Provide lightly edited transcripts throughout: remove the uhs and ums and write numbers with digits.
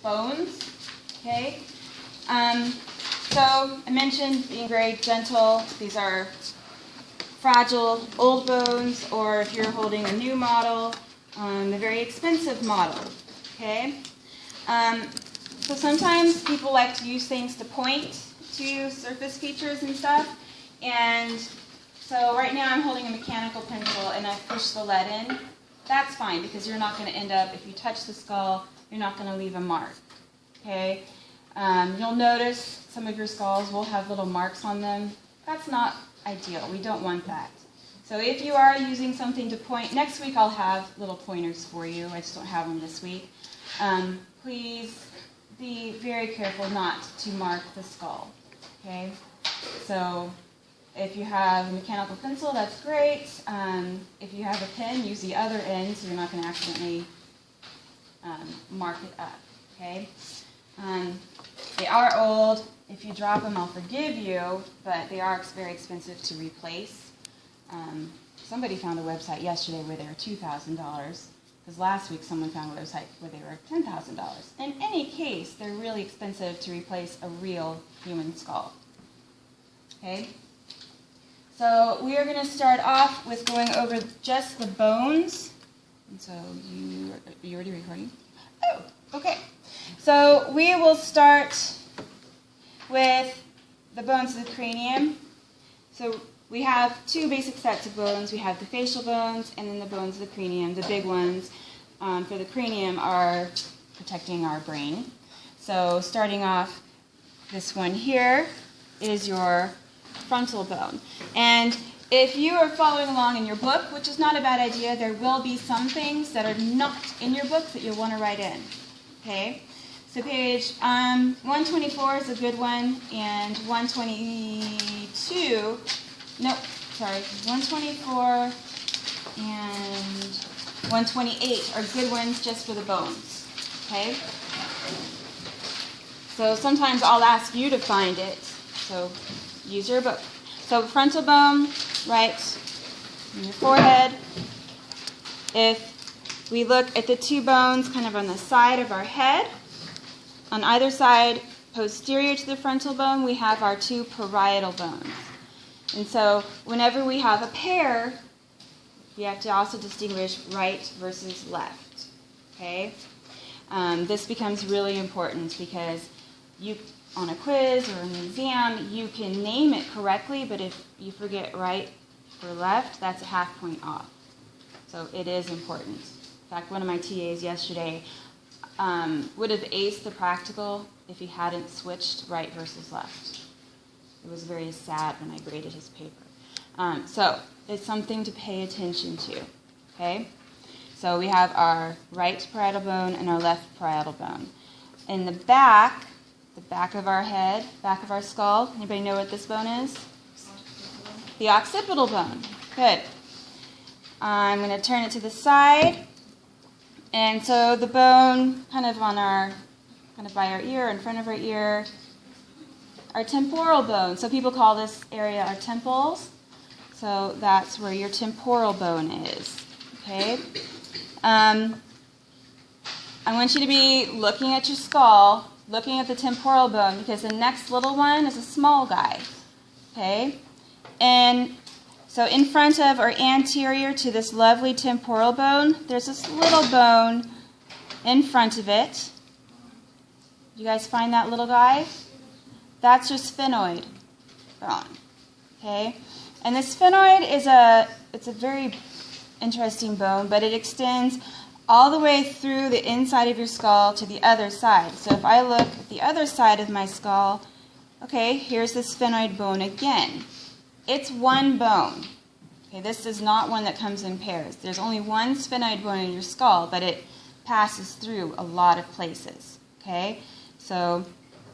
bones. Okay. So I mentioned being very gentle. These are fragile old bones, or if you're holding a new model, a very expensive model. Okay. So sometimes people like to use things to point to surface features and stuff. And so right now I'm holding a mechanical pencil and I've pushed the lead in. That's fine because you're not going to end up, if you touch the skull, you're not going to leave a mark. Okay? You'll notice some of your skulls will have little marks on them. That's not ideal. We don't want that. So if you are using something to point, next week I'll have little pointers for you. I just don't have them this week. Please be very careful not to mark the skull. Okay? So if you have a mechanical pencil, that's great. If you have a pen, use the other end so you're not going to accidentally mark it up. Okay? They are old. If you drop them, I'll forgive you, but they are very expensive to replace. Somebody found a website yesterday where they were $2,000, because last week someone found a website where they were $10,000. In any case, they're really expensive to replace a real human skull. Okay? So we are going to start off with going over just the bones. And so are you already recording? Oh, okay. So we will start with the bones of the cranium. So we have two basic sets of bones. We have the facial bones and then the bones of the cranium. The big ones for the cranium are protecting our brain. So starting off, this one here is your frontal bone. And if you are following along in your book, which is not a bad idea, there will be some things that are not in your book that you'll want to write in. Okay? So page 124 is a good one, and 124 and 128 are good ones just for the bones. Okay? So sometimes I'll ask you to find it. So use your book. So frontal bone, right in your forehead. If we look at the two bones kind of on the side of our head, on either side, posterior to the frontal bone, we have our two parietal bones. And so whenever we have a pair, we have to also distinguish right versus left. Okay? This becomes really important because on a quiz or an exam, you can name it correctly, but if you forget right or left, that's a half point off. So it is important. In fact, one of my TAs yesterday would have aced the practical if he hadn't switched right versus left. It was very sad when I graded his paper. So it's something to pay attention to. Okay? So we have our right parietal bone and our left parietal bone. In the back of our head, back of our skull, anybody know what this bone is? The occipital bone. Good. I'm going to turn it to the side. And so the bone kind of by our ear, in front of our ear, our temporal bone. So people call this area our temples. So that's where your temporal bone is. Okay? I want you to be looking at your skull, looking at the temporal bone, because the next little one is a small guy. Okay? And so in front of or anterior to this lovely temporal bone, there's this little bone in front of it. You guys find that little guy? That's your sphenoid bone. Okay? And the sphenoid it's a very interesting bone, but it extends all the way through the inside of your skull to the other side. So if I look at the other side of my skull, okay, here's the sphenoid bone again. It's one bone. Okay, this is not one that comes in pairs. There's only one sphenoid bone in your skull, but it passes through a lot of places. Okay, so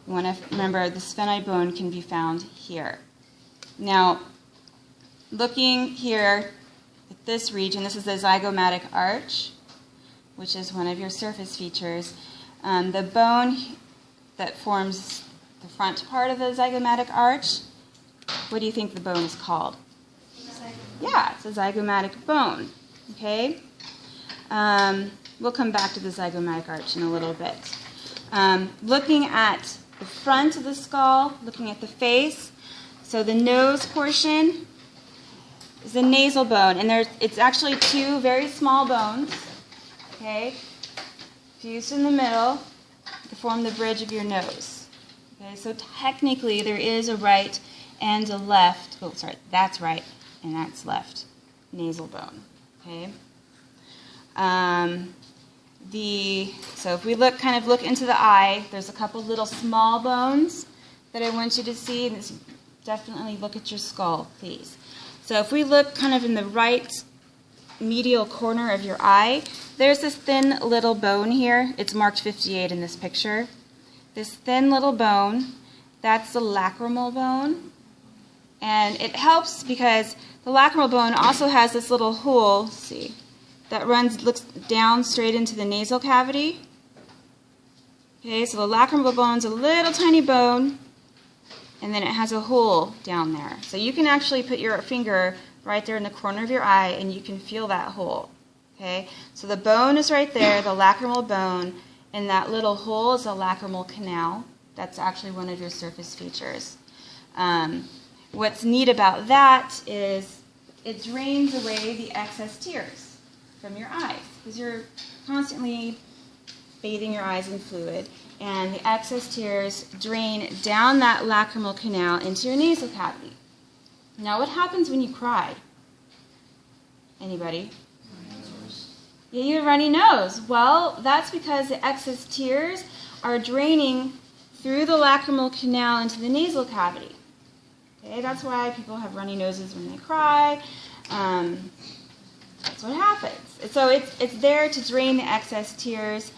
you want to remember the sphenoid bone can be found here. Now, looking here at this region, this is the zygomatic arch, which is one of your surface features. The bone that forms the front part of the zygomatic arch, what do you think the bone is called? Yeah, it's a zygomatic bone. Okay? We'll come back to the zygomatic arch in a little bit. Looking at the front of the skull, looking at the face, so the nose portion is the nasal bone, and it's actually two very small bones, okay, fused in the middle to form the bridge of your nose. Okay, so technically there is a right and a left. Oh, sorry, that's right and that's left nasal bone. Okay. So if we look into the eye, there's a couple little small bones that I want you to see. And definitely look at your skull, please. So if we look kind of in the right medial corner of your eye, there's this thin little bone here. It's marked 58 in this picture. This thin little bone, that's the lacrimal bone. And it helps because the lacrimal bone also has this little hole, see, that looks down straight into the nasal cavity. Okay, so the lacrimal bone's a little tiny bone, and then it has a hole down there. So you can actually put your finger right there in the corner of your eye, and you can feel that hole. Okay, so the bone is right there, the lacrimal bone, and that little hole is a lacrimal canal. That's actually one of your surface features. What's neat about that is it drains away the excess tears from your eyes, because you're constantly bathing your eyes in fluid, and the excess tears drain down that lacrimal canal into your nasal cavity. Now, what happens when you cry? Anybody? Yeah, you have a runny nose. Well, that's because the excess tears are draining through the lacrimal canal into the nasal cavity. Okay, that's why people have runny noses when they cry. That's what happens. So it's there to drain the excess tears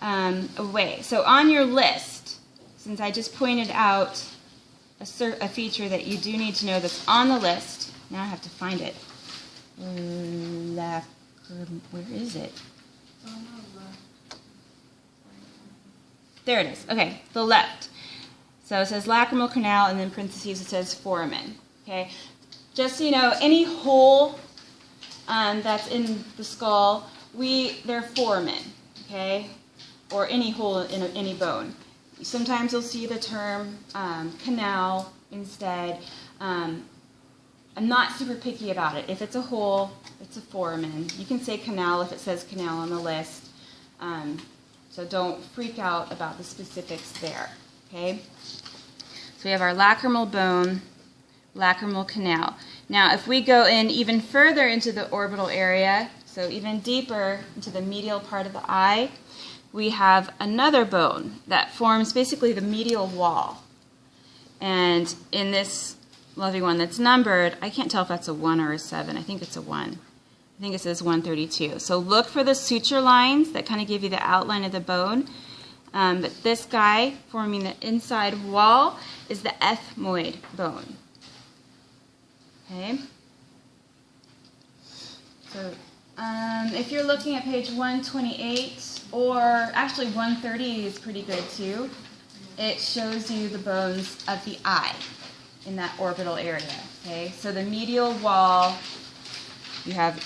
away. So on your list, since I just pointed out a feature that you do need to know that's on the list, now I have to find it. Where is it? There it is. Okay, the left. So it says lacrimal canal, and then parentheses it says foramen. Okay, just so you know, any hole that's in the skull, they're foramen. Okay, or any hole in any bone. Sometimes you'll see the term canal instead. I'm not super picky about it. If it's a hole, it's a foramen. You can say canal if it says canal on the list. So don't freak out about the specifics there. Okay? So we have our lacrimal bone, lacrimal canal. Now, if we go in even further into the orbital area, so even deeper into the medial part of the eye, we have another bone that forms basically the medial wall. And in this lovely one that's numbered, I can't tell if that's a 1 or a 7. I think it's a 1. I think it says 132. So look for the suture lines that kind of give you the outline of the bone. But this guy forming the inside wall is the ethmoid bone. Okay. So if you're looking at page 128, or actually 130 is pretty good too, it shows you the bones of the eye in that orbital area. Okay, so the medial wall, you have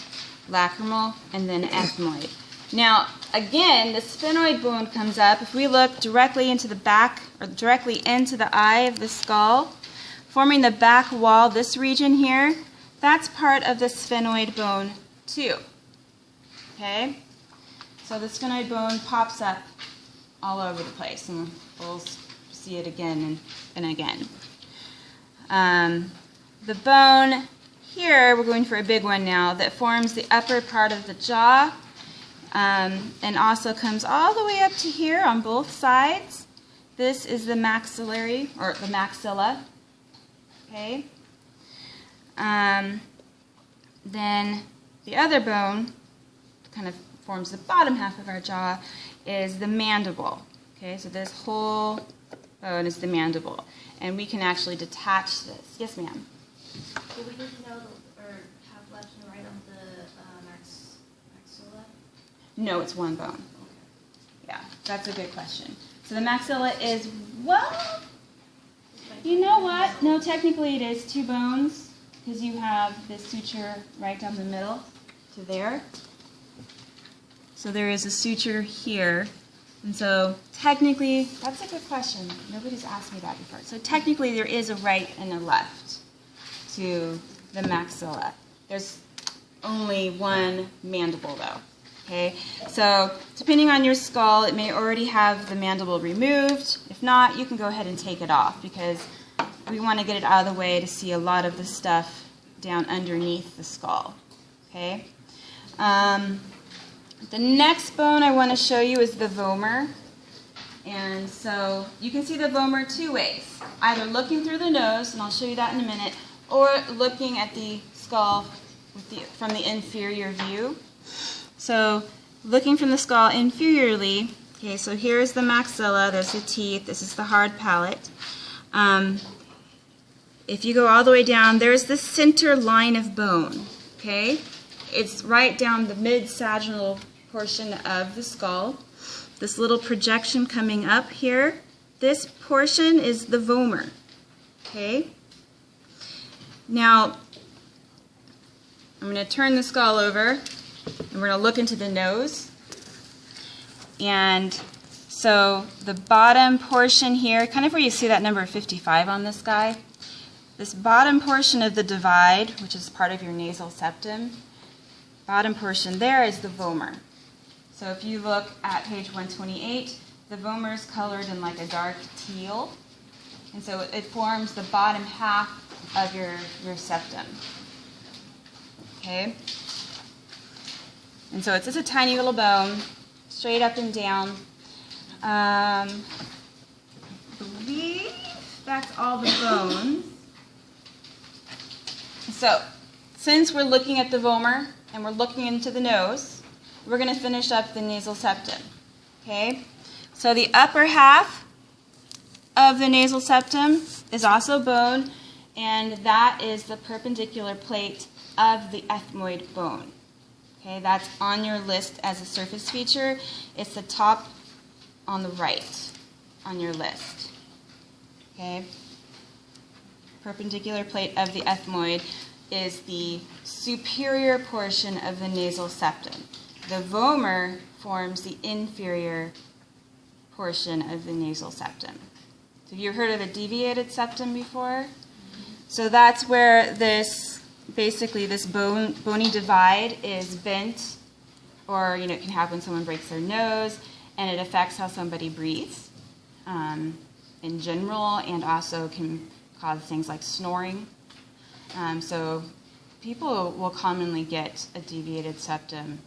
lacrimal and then ethmoid. Now, again, the sphenoid bone comes up. If we look directly into the back, or directly into the eye of the skull, forming the back wall, this region here, that's part of the sphenoid bone too. Okay? So the sphenoid bone pops up all over the place, and we'll see it again and again. The bone here, we're going for a big one now, that forms the upper part of the jaw, and also comes all the way up to here on both sides. This is the maxillary, or the maxilla. Okay. Then the other bone, kind of forms the bottom half of our jaw, is the mandible. Okay, so this whole bone is the mandible, and we can actually detach this. Yes, ma'am. Do we need to know or have left and right on the maxilla? No, it's one bone. Yeah, that's a good question. So the maxilla is, well, you know what? No, technically it is 2 bones, because you have this suture right down the middle to there. So there is a suture here And so technically, that's a good question. Nobody's asked me that before. So technically there is a right and a left to the maxilla. There's only one mandible though. Okay, so depending on your skull, it may already have the mandible removed. If not, you can go ahead and take it off because we want to get it out of the way to see a lot of the stuff down underneath the skull. Okay. The next bone I want to show you is the vomer. And so you can see the vomer two ways. Either looking through the nose, and I'll show you that in a minute, or looking at the skull from the inferior view. So looking from the skull inferiorly, okay, so here's the maxilla, there's the teeth, this is the hard palate. If you go all the way down, there's the center line of bone, okay? It's right down the mid-sagittal portion of the skull. This little projection coming up here, this portion is the vomer, okay? Now, I'm going to turn the skull over, and we're going to look into the nose. And so the bottom portion here, kind of where you see that number 55 on this guy, this bottom portion of the divide, which is part of your nasal septum, bottom portion there is the vomer. So if you look at page 128, the vomer is colored in like a dark teal. And so it forms the bottom half of your septum. Okay? And so it's just a tiny little bone, straight up and down. I believe that's all the bones. So, since we're looking at the vomer and we're looking into the nose, we're going to finish up the nasal septum. Okay? So the upper half of the nasal septum is also bone, and that is the perpendicular plate of the ethmoid bone. Okay, that's on your list as a surface feature. It's the top on the right on your list. Okay? Perpendicular plate of the ethmoid is the superior portion of the nasal septum. The vomer forms the inferior portion of the nasal septum. So have you heard of a deviated septum before? So that's where basically this bony divide is bent, or it can happen when someone breaks their nose, and it affects how somebody breathes in general, and also can cause things like snoring. So people will commonly get a deviated septum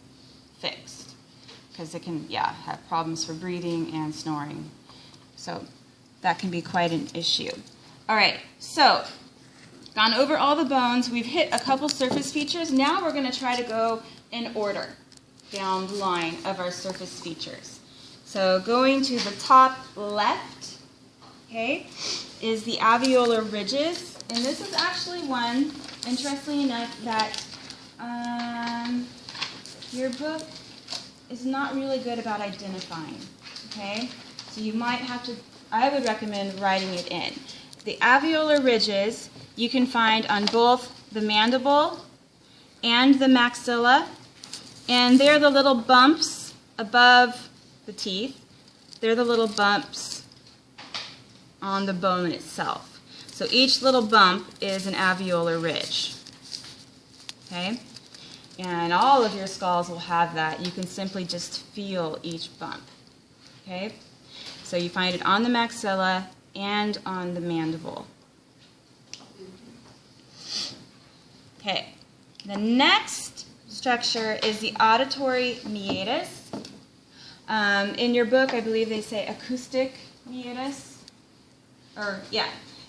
fixed because it can, have problems for breathing and snoring. So that can be quite an issue. All right, so gone over all the bones. We've hit a couple surface features. Now we're going to try to go in order down the line of our surface features. So going to the top left, okay, is the alveolar ridges. And this is actually one, interestingly enough, that your book is not really good about identifying, okay? So you might have to, I would recommend writing it in. The alveolar ridges you can find on both the mandible and the maxilla, and they're the little bumps above the teeth. They're the little bumps on the bone itself. So each little bump is an alveolar ridge. Okay? And all of your skulls will have that. You can simply just feel each bump. Okay? So you find it on the maxilla and on the mandible. Okay. The next structure is the auditory meatus. In your book, I believe they say acoustic meatus.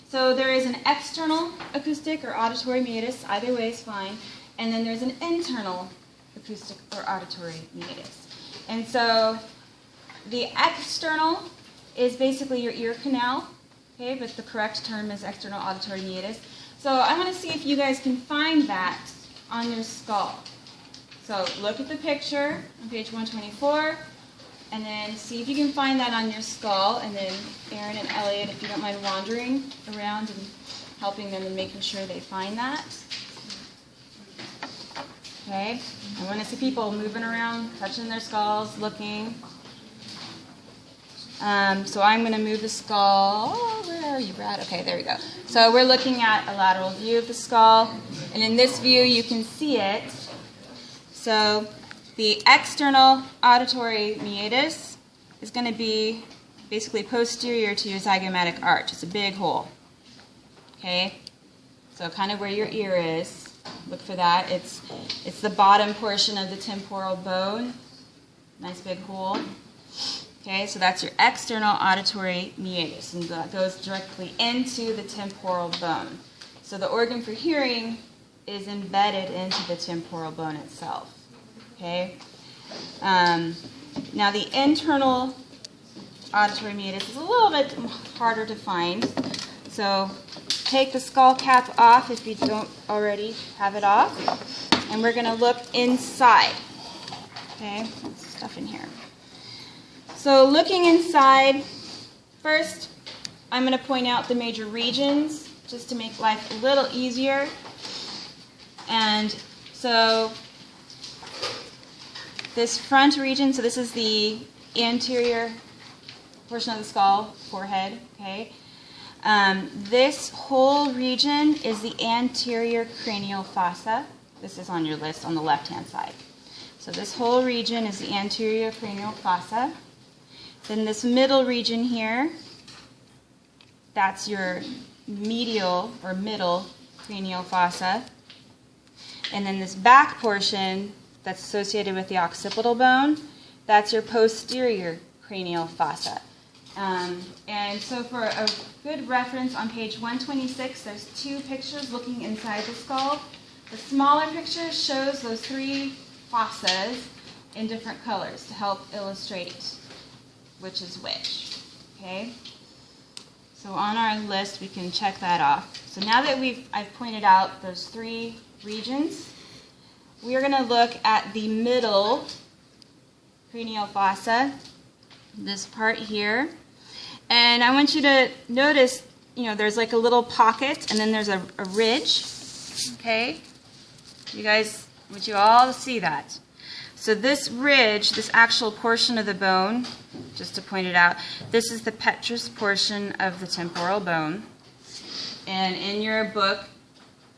So there is an external acoustic or auditory meatus. Either way is fine. And then there's an internal acoustic or auditory meatus. And so the external is basically your ear canal, okay, but the correct term is external auditory meatus. So I want to see if you guys can find that on your skull. So look at the picture on page 124, and then see if you can find that on your skull. And then Aaron and Elliot, if you don't mind wandering around and helping them and making sure they find that. Okay, I want to see people moving around, touching their skulls, looking. So I'm going to move the skull. Oh, where are you, Brad? Okay, there we go. So we're looking at a lateral view of the skull. And in this view, you can see it. So the external auditory meatus is going to be basically posterior to your zygomatic arch. It's a big hole. Okay? So kind of where your ear is. Look for that. It's the bottom portion of the temporal bone. Nice big hole. Okay, so that's your external auditory meatus, and that goes directly into the temporal bone. So the organ for hearing is embedded into the temporal bone itself. Okay. Now the internal auditory meatus is a little bit harder to find. So take the skull cap off if you don't already have it off, and we're going to look inside. Okay, there's stuff in here. So looking inside, first I'm going to point out the major regions just to make life a little easier. And so this front region, so this is the anterior portion of the skull, forehead, okay? This whole region is the anterior cranial fossa. This is on your list on the left-hand side. So this whole region is the anterior cranial fossa. Then this middle region here, that's your medial or middle cranial fossa. And then this back portion that's associated with the occipital bone, that's your posterior cranial fossa. And so for a good reference on page 126, there's two pictures looking inside the skull. The smaller picture shows those three fossas in different colors to help illustrate which is which. Okay? So on our list, we can check that off. So now that I've pointed out those three regions, we are going to look at the middle cranial fossa, this part here. And I want you to notice, there's like a little pocket, and then there's a ridge. Okay? Would you all see that? So this ridge, this actual portion of the bone, just to point it out, this is the petrous portion of the temporal bone. And in your book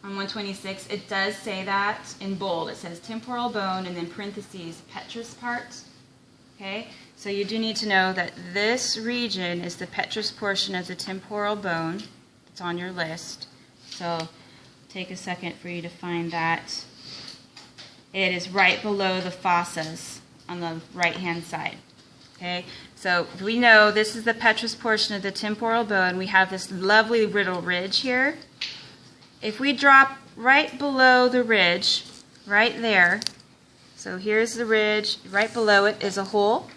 on 126, it does say that in bold. It says temporal bone and then parentheses petrous part. Okay? So you do need to know that this region is the petrous portion of the temporal bone. It's on your list. So take a second for you to find that. It is right below the fossas on the right-hand side. Okay, so we know this is the petrous portion of the temporal bone. We have this lovely little ridge here. If we drop right below the ridge, right there, so here's the ridge, right below it is a hole.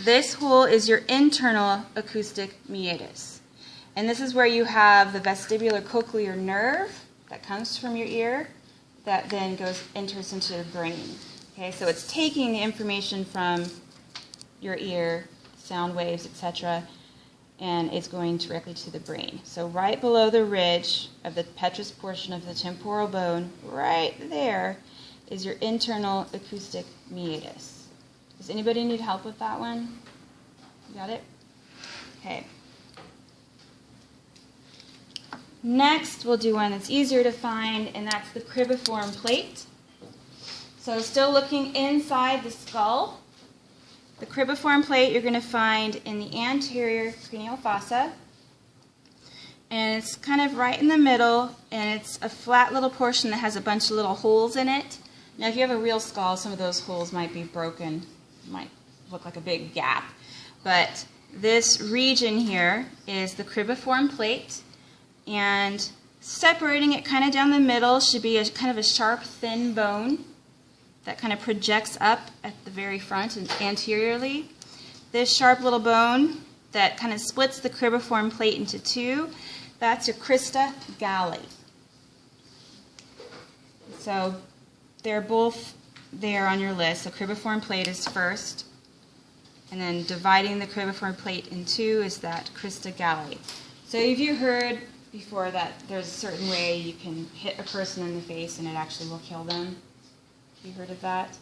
This hole is your internal acoustic meatus. And this is where you have the vestibular cochlear nerve that comes from your ear, that then enters into your brain. Okay, so it's taking the information from your ear, sound waves, etc., and it's going directly to the brain. So right below the ridge of the petrous portion of the temporal bone, right there, is your internal acoustic meatus. Does anybody need help with that one? You got it? Okay. Next, we'll do one that's easier to find, and that's the cribriform plate. So still looking inside the skull, the cribriform plate you're going to find in the anterior cranial fossa. And it's kind of right in the middle, and it's a flat little portion that has a bunch of little holes in it. Now, if you have a real skull, some of those holes might be broken. It might look like a big gap. But this region here is the cribriform plate. And separating it kind of down the middle should be a kind of a sharp, thin bone that kind of projects up at the very front and anteriorly. This sharp little bone that kind of splits the cribriform plate into two, that's your crista galli. So they're both there on your list. The cribriform plate is first, and then dividing the cribriform plate in two is that crista galli. So have you heard before that there's a certain way you can hit a person in the face and it actually will kill them? Have you heard of that?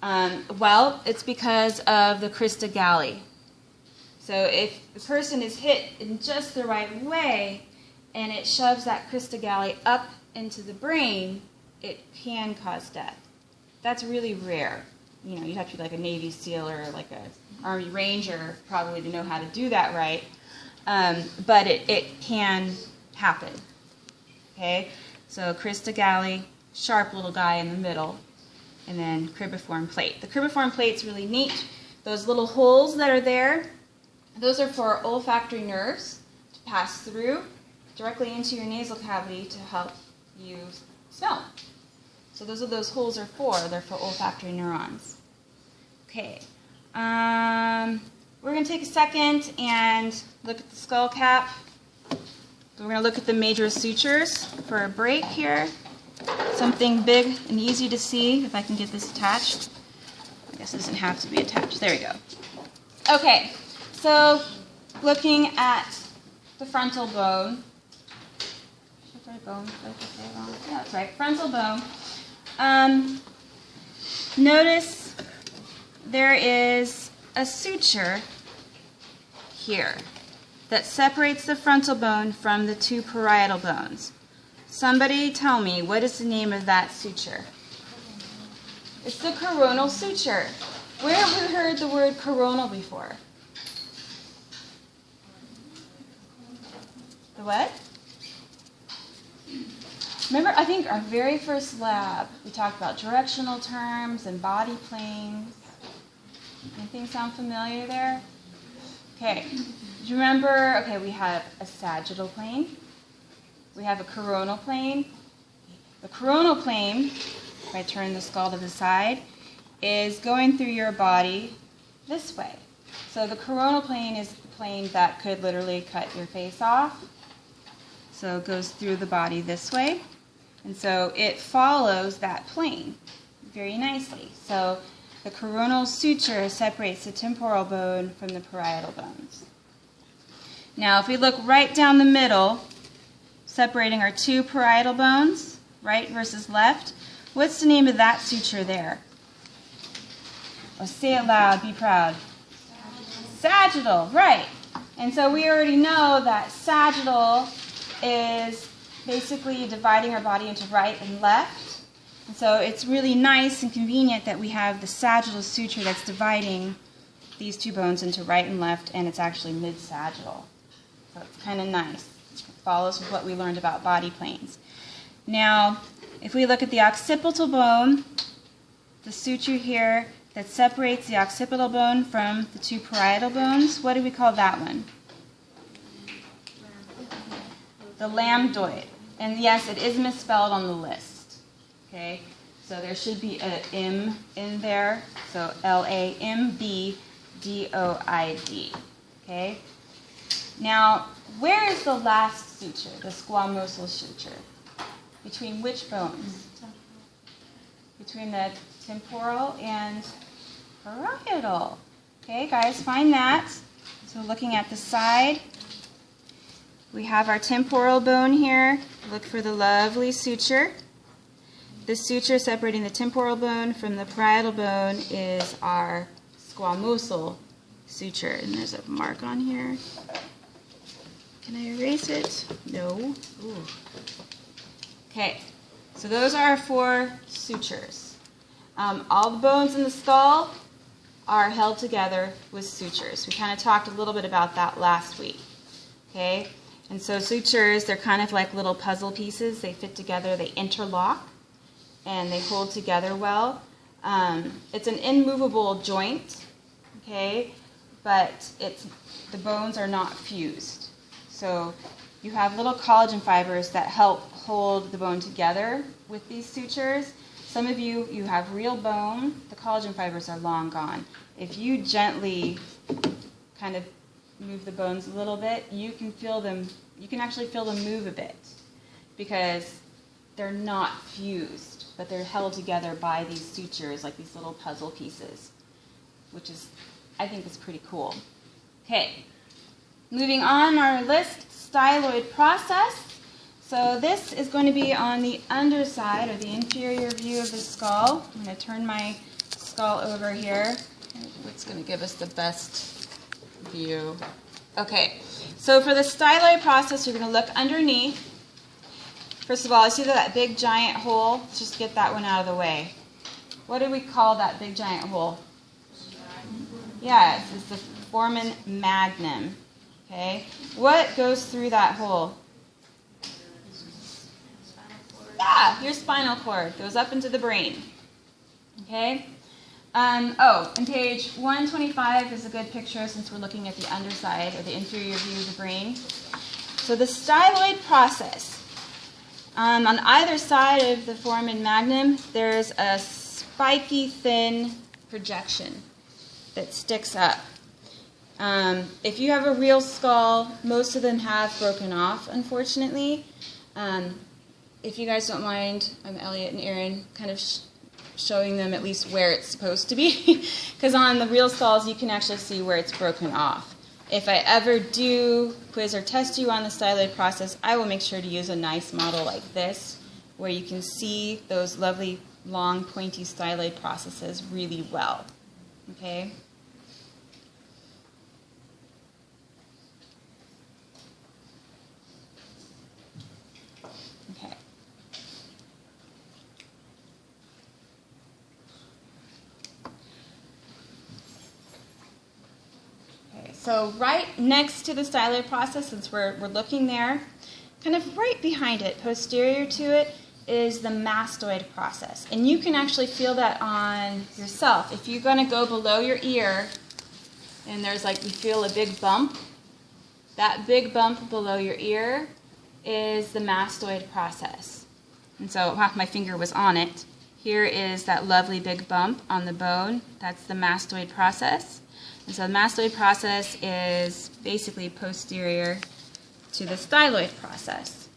Well, it's because of the crista galli. So if the person is hit in just the right way and it shoves that crista galli up into the brain, it can cause death. That's really rare. You know, you'd have to be like a Navy SEAL or like an Army Ranger probably to know how to do that right. But it can happen. Okay? So crista galli, sharp little guy in the middle, and then cribriform plate. The cribriform plate's really neat. Those little holes that are there, those are for olfactory nerves to pass through directly into your nasal cavity to help you smell. So those holes are for. They're for olfactory neurons. Okay. We're going to take a second and look at the skull cap. We're going to look at the major sutures for a break here. Something big and easy to see, if I can get this attached. I guess it doesn't have to be attached. There we go. Okay, so looking at the frontal bone. Yeah, that's right, frontal bone. Notice there is a suture here that separates the frontal bone from the two parietal bones. Somebody tell me, what is the name of that suture? It's the coronal suture. Where have we heard the word coronal before? The what? Remember, I think our very first lab, we talked about directional terms and body planes. Anything sound familiar there? Okay. Do you remember, okay, we have a sagittal plane. We have a coronal plane. The coronal plane, if I turn the skull to the side, is going through your body this way. So the coronal plane is the plane that could literally cut your face off. So it goes through the body this way. And so it follows that plane very nicely. So the coronal suture separates the temporal bone from the parietal bones. Now if we look right down the middle, separating our two parietal bones, right versus left, what's the name of that suture there? Oh, say it loud, be proud. Sagittal, right. And so we already know that sagittal is basically dividing our body into right and left. And so it's really nice and convenient that we have the sagittal suture that's dividing these two bones into right and left, and it's actually mid-sagittal. So it's kind of nice. It follows with what we learned about body planes. Now, if we look at the occipital bone, the suture here that separates the occipital bone from the two parietal bones, what do we call that one? The lambdoid. And yes, it is misspelled on the list. Okay, so there should be an M in there. So Lambdoid. Okay. Now, where is the last suture, the squamosal suture? Between which bones? Between the temporal and parietal. Okay, guys, find that. So looking at the side, we have our temporal bone here. Look for the lovely suture. The suture separating the temporal bone from the parietal bone is our squamosal suture. And there's a mark on here. Can I erase it? No. Ooh. Okay, so those are our four sutures. All the bones in the skull are held together with sutures. We kind of talked a little bit about that last week. Okay, and so sutures, they're kind of like little puzzle pieces. They fit together, they interlock, and they hold together well. It's an immovable joint, okay, but the bones are not fused. So you have little collagen fibers that help hold the bone together with these sutures. Some of you have real bone. The collagen fibers are long gone. If you gently kind of move the bones a little bit, you can feel them. You can actually feel them move a bit because they're not fused, but they're held together by these sutures, like these little puzzle pieces, which is, I think, is pretty cool. Okay, moving on our list, styloid process. So this is going to be on the underside or the inferior view of the skull. I'm going to turn my skull skull over here. What's going to give us the best view? Okay, so for the styloid process, you're going to look underneath. First of all, I see that big giant hole. Let's just get that one out of the way. What do we call that big giant hole? Yeah, it's the foramen magnum. Okay, what goes through that hole? Yeah, your spinal cord goes up into the brain. Okay. And page 125 is a good picture since we're looking at the underside or the inferior view of the brain. So the styloid process. On either side of the foramen magnum, there's a spiky, thin projection that sticks up. If you have a real skull, most of them have broken off, unfortunately. If you guys don't mind, I'm Elliot and Erin, kind of showing them at least where it's supposed to be, because on the real skulls you can actually see where it's broken off. If I ever do quiz or test you on the styloid process, I will make sure to use a nice model like this, where you can see those lovely long pointy styloid processes really well. Okay? Okay. So right next to the styloid process, since we're looking there, kind of right behind it, posterior to it, is the mastoid process. And you can actually feel that on yourself. If you're going to go below your ear, and there's like, you feel a big bump, that big bump below your ear is the mastoid process. And so my finger was on it. Here is that lovely big bump on the bone. That's the mastoid process. And so the mastoid process is basically posterior to the styloid process.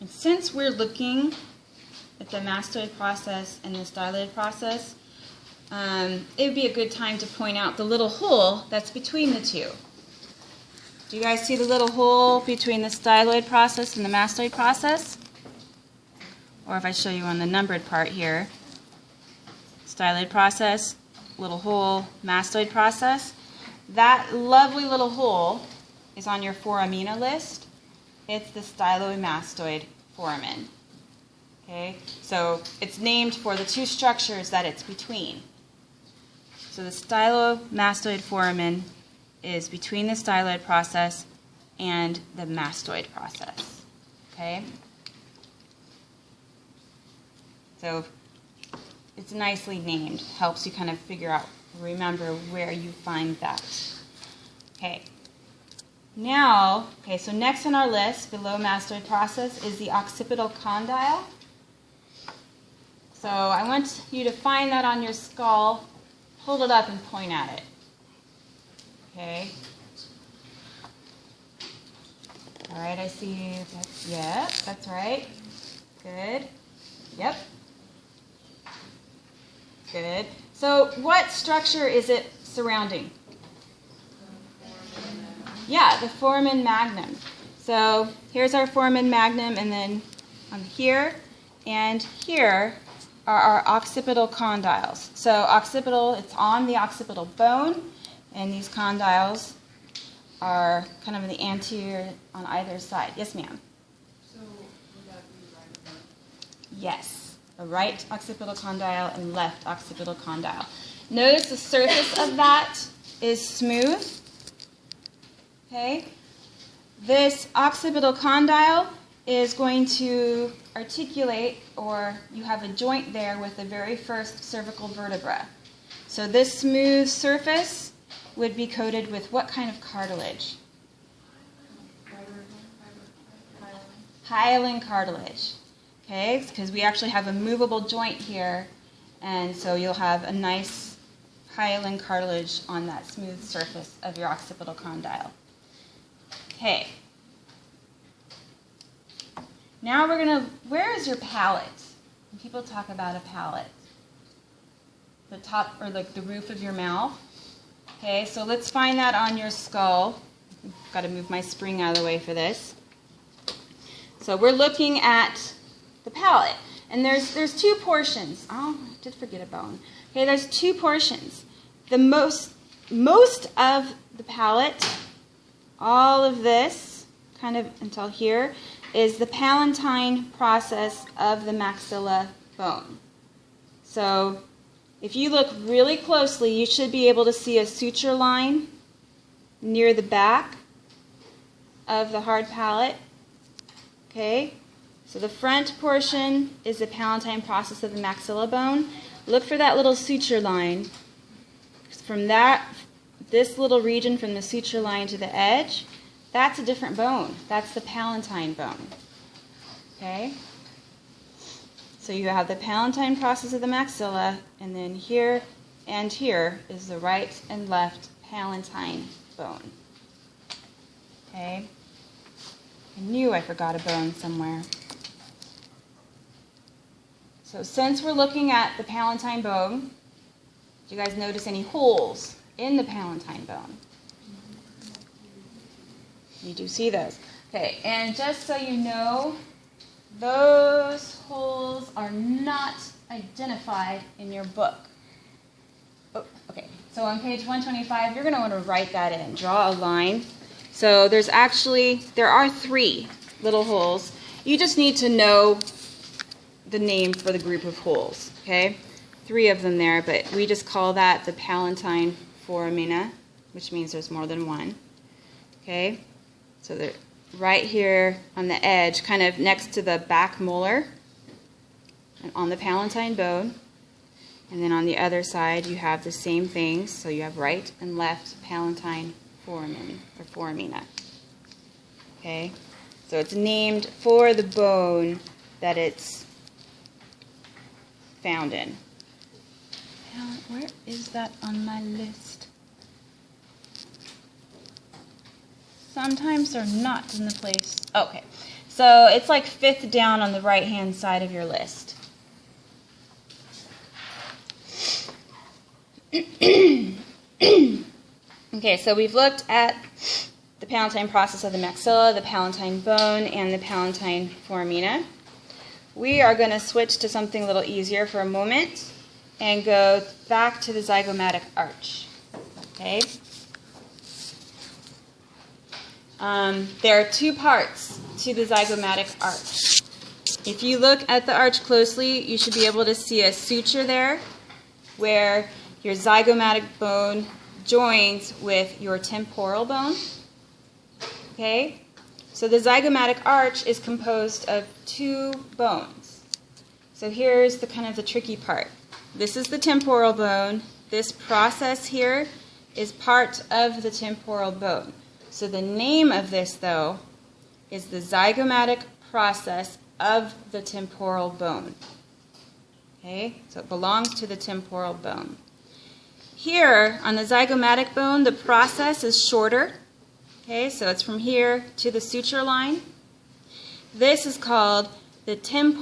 And since we're looking at the mastoid process and the styloid process, it would be a good time to point out the little hole that's between the two. Do you guys see the little hole between the styloid process and the mastoid process? Or if I show you on the numbered part here, styloid process, little hole, mastoid process. That lovely little hole is on your foramina list. It's the stylomastoid foramen. Okay, so it's named for the two structures that it's between. So the stylomastoid foramen is between the styloid process and the mastoid process. Okay, so it's nicely named. Helps you kind of figure out, remember where you find that. Okay. Now, so next on our list, below mastoid process, is the occipital condyle. So I want you to find that on your skull, hold it up and point at it. Okay. All right, I see. Yep, that's right. Good. Yep. Good. So what structure is it surrounding? Yeah, the foramen magnum. So here's our foramen magnum, and then on here and here are our occipital condyles. So occipital, it's on the occipital bone, and these condyles are kind of in the anterior on either side. Yes, ma'am? So would that be right or left? Yes. A right occipital condyle and left occipital condyle. Notice the surface of that is smooth. Okay? This occipital condyle is going to articulate, or you have a joint there with the very first cervical vertebra. So this smooth surface would be coated with what kind of cartilage? Hyaline cartilage. Okay, because we actually have a movable joint here, and so you'll have a nice hyaline cartilage on that smooth surface of your occipital condyle. Okay. Now we're going to, where is your palate? When people talk about a palate, the top or like the roof of your mouth. Okay, so let's find that on your skull. I've got to move my spring out of the way for this. So we're looking at the palate. And there's two portions. Oh, I did forget a bone. Okay, there's two portions. The most of the palate, all of this, kind of until here, is the palatine process of the maxilla bone. So if you look really closely, you should be able to see a suture line near the back of the hard palate. Okay, so the front portion is the palatine process of the maxilla bone. Look for that little suture line. From this little region from the suture line to the edge, that's a different bone. That's the palatine bone. Okay? So you have the palatine process of the maxilla, and then here and here is the right and left palatine bone. Okay? I knew I forgot a bone somewhere. So since we're looking at the palatine bone, do you guys notice any holes in the palatine bone? You do see those. Okay, and just so you know, those holes are not identified in your book. Oh, okay, so on page 125, you're going to want to write that in. Draw a line. So there are 3 little holes. You just need to know the name for the group of holes, okay? 3 of them there, but we just call that the palatine foramina, which means there's more than one, okay? So they're right here on the edge, kind of next to the back molar, and on the palatine bone. And then on the other side, you have the same things. So you have right and left palatine foramen, or foramina. Okay? So it's named for the bone that it's found in. Where is that on my list? Sometimes they're not in the place. Okay. So it's like 5th down on the right-hand side of your list. Okay, so we've looked at the palatine process of the maxilla, the palatine bone, and the palatine foramina. We are going to switch to something a little easier for a moment and go back to the zygomatic arch. Okay? There are 2 parts to the zygomatic arch. If you look at the arch closely, you should be able to see a suture there where your zygomatic bone joins with your temporal bone. Okay? So the zygomatic arch is composed of 2 bones. So here's the kind of the tricky part. This is the temporal bone. This process here is part of the temporal bone. So the name of this, though, is the zygomatic process of the temporal bone. Okay? So it belongs to the temporal bone. Here, on the zygomatic bone, the process is shorter. Okay, so it's from here to the suture line. This is called the temporal